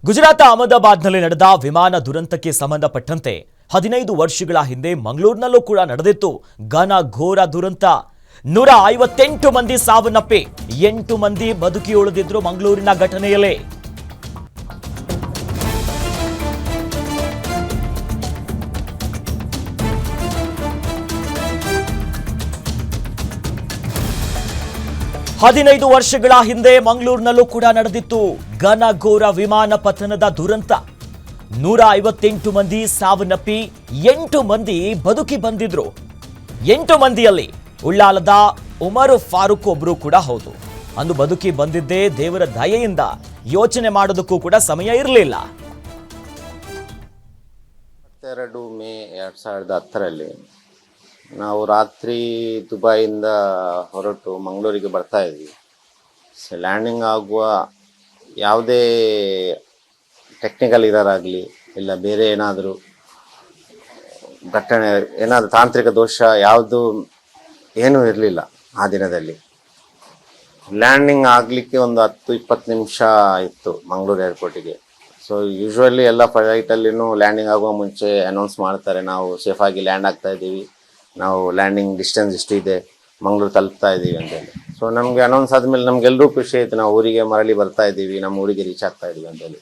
ಗುಜರಾತ್ ಅಹಮದಾಬಾದ್ನಲ್ಲಿ ನಡೆದ ವಿಮಾನ ದುರಂತಕ್ಕೆ ಸಂಬಂಧಪಟ್ಟಂತೆ 15 ವರ್ಷಗಳ ಹಿಂದೆ ಮಂಗಳೂರಿನಲ್ಲೂ ಕೂಡ ನಡೆದಿತ್ತು ಘೋರ ದುರಂತ. 158 ಮಂದಿ ಸಾವನ್ನಪ್ಪಿ 8 ಮಂದಿ ಬದುಕಿ ಉಳಿದಿದ್ರು ಮಂಗಳೂರಿನ ಘಟನೆಯಲ್ಲಿ. ಹದಿನೈದು ವರ್ಷಗಳ ಹಿಂದೆ ಮಂಗಳೂರಿನಲ್ಲೂ ಕೂಡ ನಡೆದಿತ್ತು ಘೋರ ವಿಮಾನ ಪತನದ ದುರಂತ. 158 ಮಂದಿ ಸಾವನ್ನಪ್ಪಿ 8 ಮಂದಿ ಬದುಕಿ ಬಂದಿದ್ರು. 8 ಮಂದಿಯಲ್ಲಿ ಉಳ್ಳಾಲದ ಉಮರ್ ಫಾರೂಕ್ ಒಬ್ರು ಕೂಡ ಹೌದು. ಅಂದು ಬದುಕಿ ಬಂದಿದ್ದೇ ದೇವರ ದಯೆಯಿಂದ. ಯೋಚನೆ ಮಾಡೋದಕ್ಕೂ ಕೂಡ ಸಮಯ ಇರಲಿಲ್ಲ. 22 ಮೇ 2010ರಲ್ಲಿ ನಾವು ರಾತ್ರಿ ದುಬೈಯಿಂದ ಹೊರಟು ಮಂಗಳೂರಿಗೆ ಬರ್ತಾ ಇದ್ವಿ. ಲ್ಯಾಂಡಿಂಗ್ ಆಗುವ ಯಾವುದೇ ಟೆಕ್ನಿಕಲ್ ಇರೋರಾಗಲಿ ಇಲ್ಲ ಬೇರೆ ಏನಾದರೂ ಘಟನೆ ಏನಾದರೂ ತಾಂತ್ರಿಕ ದೋಷ ಯಾವುದು ಏನೂ ಇರಲಿಲ್ಲ ಆ ದಿನದಲ್ಲಿ. ಲ್ಯಾಂಡಿಂಗ್ ಆಗಲಿಕ್ಕೆ ಒಂದು 10-20 ನಿಮಿಷ ಇತ್ತು ಮಂಗಳೂರು ಏರ್ಪೋರ್ಟಿಗೆ. ಸೊ ಯೂಶ್ವಲಿ ಎಲ್ಲ ಫ್ಲೈಟಲ್ಲಿನೂ ಲ್ಯಾಂಡಿಂಗ್ ಆಗುವ ಮುಂಚೆ ಅನೌನ್ಸ್ ಮಾಡ್ತಾರೆ, ನಾವು ಸೇಫಾಗಿ ಲ್ಯಾಂಡ್ ಆಗ್ತಾ ಇದ್ದೀವಿ, ನಾವು ಲ್ಯಾಂಡಿಂಗ್ ಡಿಸ್ಟೆನ್ಸ್ ಇಷ್ಟು ಇದೆ, ಮಂಗಳೂರು ತಲುಪ್ತಾ ಇದ್ದೀವಿ ಅಂತೇಳಿ. ಸೊ ನಮಗೆ ಅನೌನ್ಸ್ ಆದಮೇಲೆ ನಮಗೆಲ್ಲರೂ ಖುಷಿ ಆಯಿತು, ನಾವು ಊರಿಗೆ ಮರಳಿ ಬರ್ತಾ ಇದ್ದೀವಿ, ನಮ್ಮ ಊರಿಗೆ ರೀಚ್ ಆಗ್ತಾ ಇದ್ದೀವಿ ಅಂತೇಳಿ.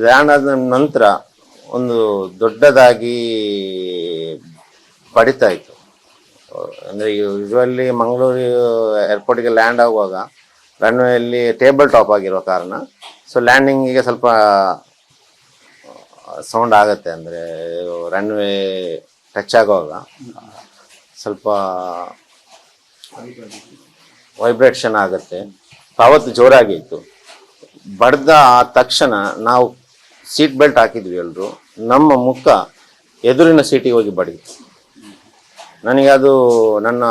ಲ್ಯಾಂಡ್ ಆದ ನಂತರ ಒಂದು ದೊಡ್ಡದಾಗಿ ಬಡಿತಾ ಇತ್ತು. ಅಂದರೆ ಯೂಶ್ವಲಿ ಮಂಗಳೂರು ಏರ್ಪೋರ್ಟಿಗೆ ಲ್ಯಾಂಡ್ ಆಗುವಾಗ ರನ್ವೇಯಲ್ಲಿ ಟೇಬಲ್ ಟಾಪ್ ಆಗಿರೋ ಕಾರಣ ಸೊ ಲ್ಯಾಂಡಿಂಗಿಗೆ ಸ್ವಲ್ಪ ಸೌಂಡ್ ಆಗುತ್ತೆ. ಅಂದರೆ ರನ್ವೇ ಟಚ್ ಆಗುವಾಗ ಸ್ವಲ್ಪ ವೈಬ್ರೇಷನ್ ಆಗುತ್ತೆ. ಅವತ್ತು ಜೋರಾಗಿತ್ತು. ಬಡ್ದ ತಕ್ಷಣ ನಾವು ಸೀಟ್ ಬೆಲ್ಟ್ ಹಾಕಿದ್ವಿ ಎಲ್ಲರೂ, ನಮ್ಮ ಮುಖ ಎದುರಿನ ಸೀಟಿಗೆ ಹೋಗಿ ಬಡಿತು. ನನಗೆ ಅದು ನನ್ನ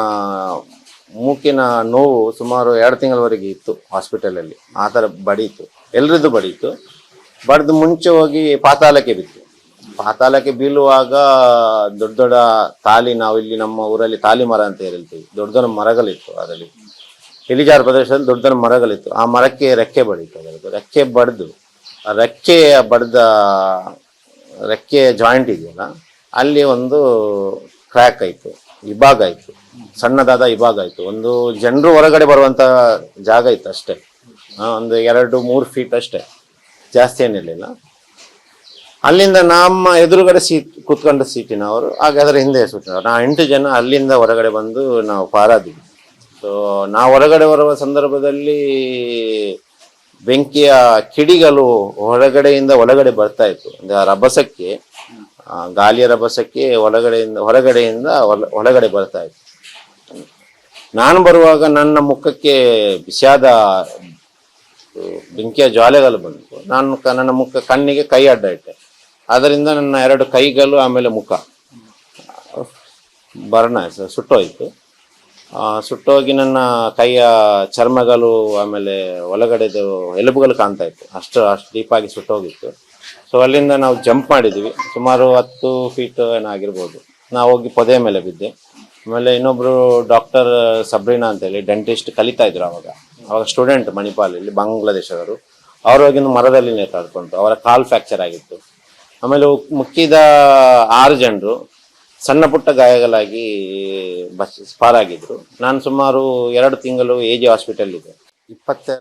ಮೂಕಿನ ನೋವು ಸುಮಾರು 2 ತಿಂಗಳವರೆಗೆ ಇತ್ತು ಹಾಸ್ಪಿಟಲಲ್ಲಿ. ಆ ಥರ ಬಡೀತು, ಎಲ್ಲರದ್ದು ಬಡೀತು. ಬಡ್ದು ಮುಂಚೆ ಹೋಗಿ ಪಾತಾಳಕ್ಕೆ ಬಿತ್ತು. ಪಾತಾಳಕ್ಕೆ ಬೀಳುವಾಗ ದೊಡ್ಡ ದೊಡ್ಡ ತಾಲಿ, ನಾವು ಇಲ್ಲಿ ನಮ್ಮ ಊರಲ್ಲಿ ತಾಲಿ ಮರ ಅಂತ ಹೇಳ್ತೀವಿ, ದೊಡ್ಡ ದೊಡ್ಡ ಮರಗಳಿತ್ತು. ಅದರಲ್ಲಿ ಇಳಿಜಾರು ಪ್ರದೇಶದಲ್ಲಿ ದೊಡ್ಡ ದೊಡ್ಡ ಮರಗಳಿತ್ತು. ಆ ಮರಕ್ಕೆ ರೆಕ್ಕೆ ಬಡೀತು. ಅದರದ್ದು ರೆಕ್ಕೆ ಬಡ್ದು ಆ ರೆಕ್ಕೆ ಜಾಯಿಂಟ್ ಇದೆಯಲ್ಲ ಅಲ್ಲಿ ಒಂದು ಕ್ರ್ಯಾಕ್ ಆಯಿತು, ಇಬಾಗ ಆಯಿತು, ಸಣ್ಣದಾದ ಇಬಾಗ ಆಯಿತು. ಒಂದು ಜನರು ಹೊರಗಡೆ ಬರುವಂಥ ಜಾಗ ಇತ್ತು ಅಷ್ಟೇ, ಒಂದು 2-3 ಫೀಟ್ ಅಷ್ಟೇ, ಜಾಸ್ತಿ ಏನಿರಲಿಲ್ಲ. ಅಲ್ಲಿಂದ ನಮ್ಮ ಎದುರುಗಡೆ ಕೂತ್ಕೊಂಡ ಸೀಟಿನವರು ಹಾಗೆ ಅದರ ಹಿಂದೆ ಸೂಚಿನವರು ನಾವು 8 ಜನ ಅಲ್ಲಿಂದ ಹೊರಗಡೆ ಬಂದು ನಾವು ಪಾರಾದ್ವಿ. ಸೊ ನಾವು ಹೊರಗಡೆ ಬರುವ ಸಂದರ್ಭದಲ್ಲಿ ಬೆಂಕಿಯ ಕಿಡಿಗಳು ಹೊರಗಡೆಯಿಂದ ಒಳಗಡೆ ಬರ್ತಾ ಇತ್ತು. ಅಂದರೆ ಆ ರಭಸಕ್ಕೆ, ಗಾಳಿಯ ರಭಸಕ್ಕೆ ಹೊರಗಡೆಯಿಂದ ಒಳಗಡೆ ಬರ್ತಾ ಇತ್ತು. ನಾನು ಬರುವಾಗ ನನ್ನ ಮುಖಕ್ಕೆ ಬಿಸಿಯಾದ ಬೆಂಕಿಯ ಜ್ವಾಲೆಗಳು ಬಂತು. ನನ್ನ ಕಣ್ಣಿಗೆ ಕೈ ಅಡ್ಡ ಇಟ್ಟೆ. ಅದರಿಂದ ನನ್ನ 2 ಕೈಗಳು ಆಮೇಲೆ ಮುಖ ಬರ್ಣ ಸುಟ್ಟೋಯ್ತು. ಸುಟ್ಟೋಗಿ ನನ್ನ ಕೈಯ ಚರ್ಮಗಳು ಆಮೇಲೆ ಒಳಗಡೆದು ಎಲುಬುಗಳು ಕಾಣ್ತಾ ಇತ್ತು. ಅಷ್ಟು ಡೀಪಾಗಿ ಸುಟ್ಟೋಗಿತ್ತು. ಸೊ ಅಲ್ಲಿಂದ ನಾವು ಜಂಪ್ ಮಾಡಿದ್ವಿ. ಸುಮಾರು 10 ಫೀಟ್ ಏನಾಗಿರ್ಬೋದು. ನಾವು ಹೋಗಿ ಪೊದೆ ಮೇಲೆ ಬಿದ್ದೆ. ಆಮೇಲೆ ಇನ್ನೊಬ್ರು ಡಾಕ್ಟರ್ ಸಬ್ರೀನಾ ಅಂತೇಳಿ ಡೆಂಟಿಸ್ಟ್ ಕಲಿತಾ ಇದ್ರು ಅವಾಗ ಸ್ಟೂಡೆಂಟ್ ಮಣಿಪಾಲಲ್ಲಿ, ಬಾಂಗ್ಲಾದೇಶವರು. ಅವ್ರು ಹೋಗಿ ಮರದಲ್ಲಿ ನೇತಾಡ್ಕೊಂಡು ಅವರ ಕಾಲ್ ಫ್ರ್ಯಾಕ್ಚರ್ ಆಗಿತ್ತು. ಆಮೇಲೆ ಮುಕ್ಕಿದ 6 ಜನರು ಸಣ್ಣ ಪುಟ್ಟ ಗಾಯಗಳಾಗಿ ಪಾರಾಗಿದ್ರು. ನಾನು ಸುಮಾರು 2 ತಿಂಗಳು AG ಹಾಸ್ಪಿಟಲ್ ಇದೆ. 22